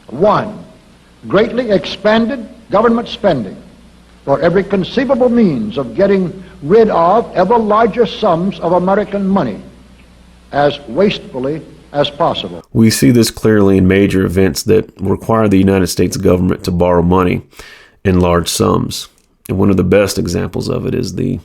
One, greatly expanded government spending for every conceivable means of getting rid of ever larger sums of American money as wastefully as possible. We see this clearly in major events that require the United States government to borrow money in large sums. And one of the best examples of it is the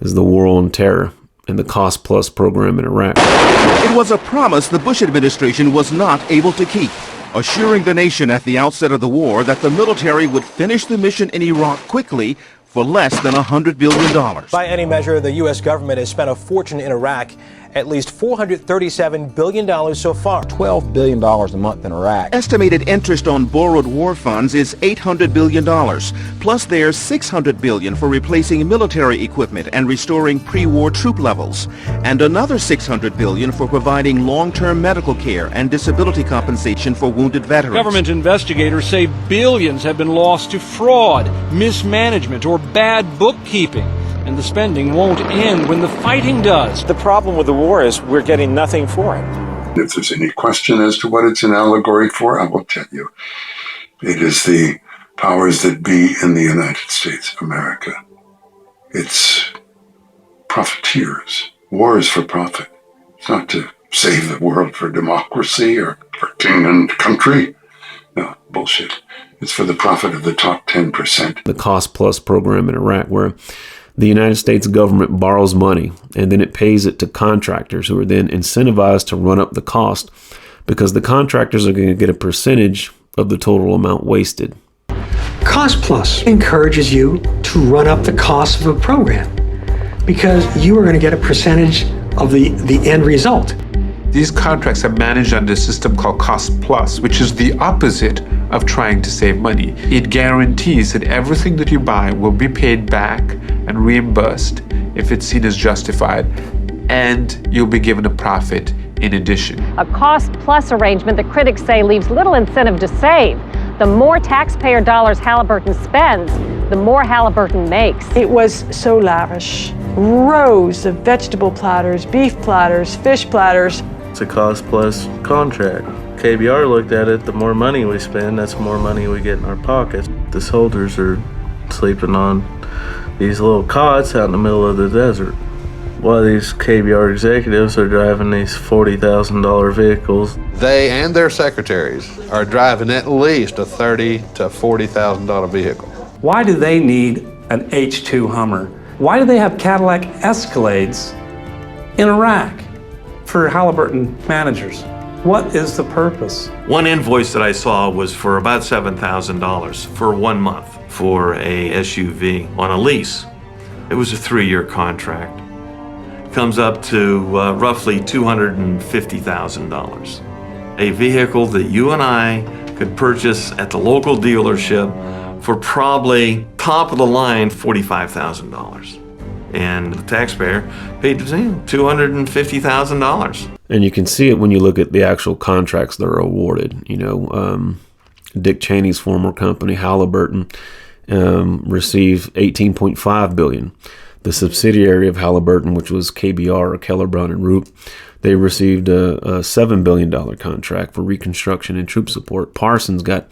war on terror and the Cost Plus program in Iraq. It was a promise the Bush administration was not able to keep, assuring the nation at the outset of the war that the military would finish the mission in Iraq quickly for less than $100 billion. By any measure, the U.S. government has spent a fortune in Iraq, at least $437 billion so far. $12 billion a month in Iraq. Estimated interest on borrowed war funds is $800 billion. Plus there's $600 billion for replacing military equipment and restoring pre-war troop levels. And another $600 billion for providing long-term medical care and disability compensation for wounded veterans. Government investigators say billions have been lost to fraud, mismanagement, or bad bookkeeping. And the spending won't end when the fighting does. The problem with the war is we're getting nothing for it. If there's any question as to what it's an allegory for, I will tell you. It is the powers that be in the United States of America. It's profiteers. War is for profit. It's not to save the world for democracy or for king and country. No, bullshit. It's for the profit of the top 10%. The Cost Plus program in Iraq, where the United States government borrows money and then it pays it to contractors who are then incentivized to run up the cost because the contractors are going to get a percentage of the total amount wasted. Cost Plus encourages you to run up the cost of a program because you are going to get a percentage of the end result. These contracts are managed under a system called Cost Plus, which is the opposite of trying to save money. It guarantees that everything that you buy will be paid back and reimbursed if it's seen as justified, and you'll be given a profit in addition. A Cost Plus arrangement that critics say leaves little incentive to save. The more taxpayer dollars Halliburton spends, the more Halliburton makes. It was so lavish. Rows of vegetable platters, beef platters, fish platters. It's a Cost Plus contract. KBR looked at it, the more money we spend, that's more money we get in our pockets. The soldiers are sleeping on these little cots out in the middle of the desert, while these KBR executives are driving these $40,000 vehicles. They and their secretaries are driving at least a $30,000 to $40,000 vehicle. Why do they need an H2 Hummer? Why do they have Cadillac Escalades in Iraq for Halliburton managers? What is the purpose? One invoice that I saw was for about $7,000 for 1 month for a SUV on a lease. It was a 3-year contract. Comes up to roughly $250,000. A vehicle that you and I could purchase at the local dealership for probably top of the line $45,000. And the taxpayer paid $250,000. And you can see it when you look at the actual contracts that are awarded. You know, Dick Cheney's former company, Halliburton, received $18.5 billion. The subsidiary of Halliburton, which was KBR, or Keller, Brown and Root, they received a $7 billion contract for reconstruction and troop support. Parsons got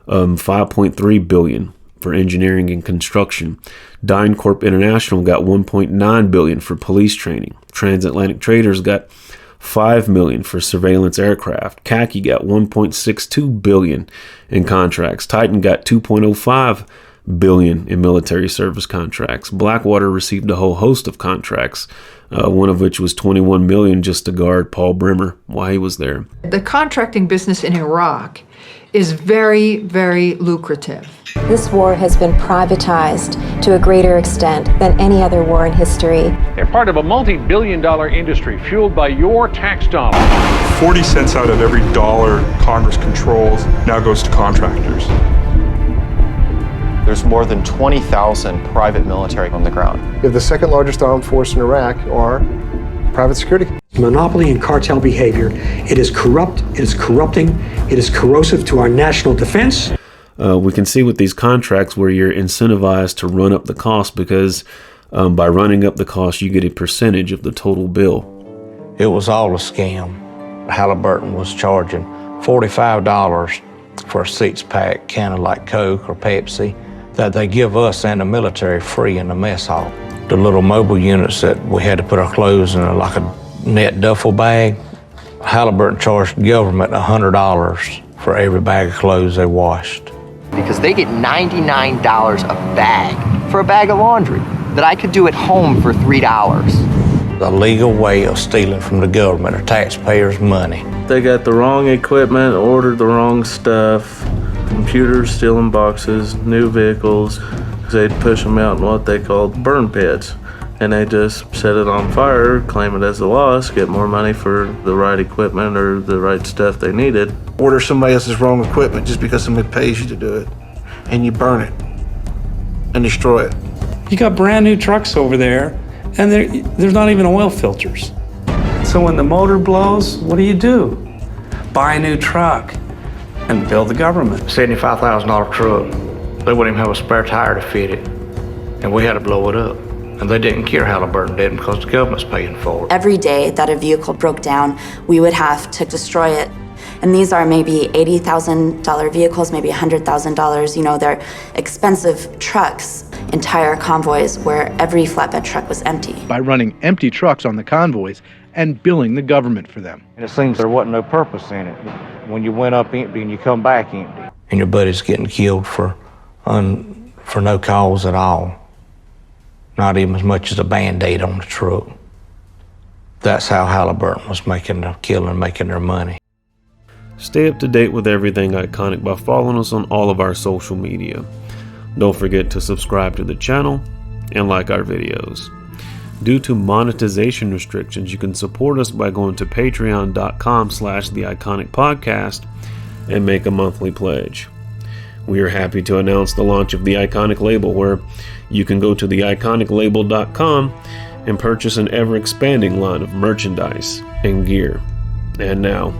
$5.3 billion for engineering and construction. DynCorp International got $1.9 billion for police training. Transatlantic Traders got $5 million for surveillance aircraft. CACI got $1.62 billion in contracts. Titan got $2.05 billion in military service contracts. Blackwater received a whole host of contracts, one of which was $21 million just to guard Paul Bremer while he was there. The contracting business in Iraq is very, very lucrative. This war has been privatized to a greater extent than any other war in history. They're part of a multi-billion-dollar industry fueled by your tax dollars. 40 cents out of every dollar Congress controls now goes to contractors. There's more than 20,000 private military on the ground. You have the second largest armed force in Iraq, or private security. Monopoly and cartel behavior. It is corrupt, it is corrupting, it is corrosive to our national defense. We can see with these contracts where you're incentivized to run up the cost because by running up the cost, you get a percentage of the total bill. It was all a scam. Halliburton was charging $45 for a six-pack can of like Coke or Pepsi that they give us and the military free in the mess hall. The little mobile units that we had to put our clothes in like a net duffel bag, Halliburton charged the government $100 for every bag of clothes they washed. Because they get $99 a bag for a bag of laundry that I could do at home for $3. A legal way of stealing from the government or taxpayers' money. They got the wrong equipment, ordered the wrong stuff, computers stealing boxes, new vehicles. They'd push them out in what they called burn pits. And they just set it on fire, claim it as a loss, get more money for the right equipment or the right stuff they needed. Order somebody else's wrong equipment just because somebody pays you to do it, and you burn it and destroy it. You got brand new trucks over there, and there's not even oil filters. So when the motor blows, what do? Buy a new truck and bill the government. $75,000 truck. They wouldn't even have a spare tire to fit it, and we had to blow it up. And they didn't care Halliburton did because the government's paying for it. Every day that a vehicle broke down, we would have to destroy it. And these are maybe $80,000 vehicles, maybe $100,000. You know, they're expensive trucks, entire convoys where every flatbed truck was empty. By running empty trucks on the convoys and billing the government for them. And it seems there wasn't no purpose in it. When you went up empty and you come back empty. And your buddy's getting killed for no cause at all. Not even as much as a Band-Aid on the truck. That's how Halliburton was making their money. Stay up to date with everything Iconic by following us on all of our social media. Don't forget to subscribe to the channel and like our videos. Due to monetization restrictions, you can support us by going to patreon.com/theiconicpodcast and make a monthly pledge. We are happy to announce the launch of the Iconic label, where you can go to theiconiclabel.com and purchase an ever-expanding line of merchandise and gear. And now,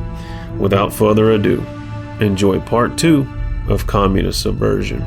without further ado, enjoy part 2 of Communist Subversion.